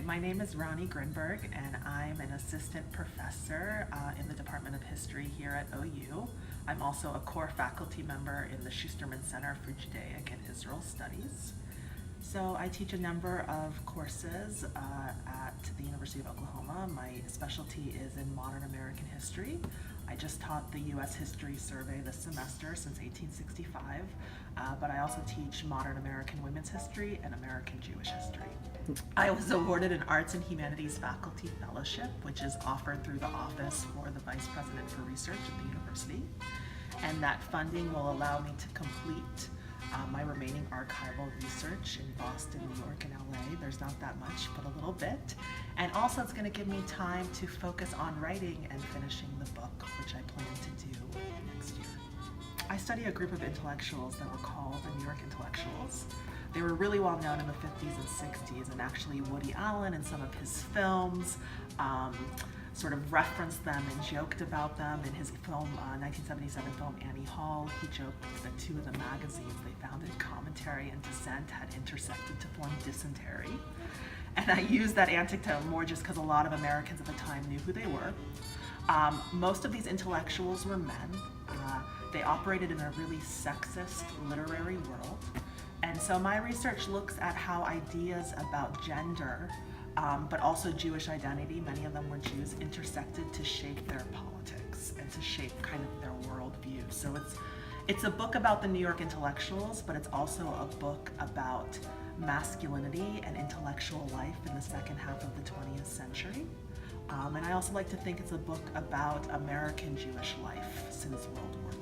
my name is Ronnie Grinberg, and I'm an assistant professor in the Department of History here at OU. I'm also a core faculty member in the Schusterman Center for Judaic and Israel Studies. So I teach a number of courses at the University of Oklahoma. My specialty is in modern American history. I just taught the U.S. History Survey this semester since 1865, but I also teach modern American women's history and American Jewish history. I was awarded an Arts and Humanities Faculty Fellowship, which is offered through the Office for the Vice President for Research at the university, and that funding will allow me to complete my remaining archival research in Boston, New York, and LA. There's not that much, but a little bit. And also it's going to give me time to focus on writing and finishing the book, which I plan to do next year. I study a group of intellectuals that were called the New York Intellectuals. They were really well known in the 50s and 60s, and actually Woody Allen in some of his films sort of referenced them and joked about them. In his film, 1977 film Annie Hall, he joked that two of the magazines they founded, Commentary and Dissent, had intersected to form Dysentery. And I use that anecdote more just because a lot of Americans at the time knew who they were. Most of these intellectuals were men. They operated in a really sexist literary world. And so my research looks at how ideas about gender but also Jewish identity, many of them were Jews, intersected to shape their politics and to shape kind of their worldview. So it's a book about the New York intellectuals, but it's also a book about masculinity and intellectual life in the second half of the 20th century. And I also like to think it's a book about American Jewish life since World War II.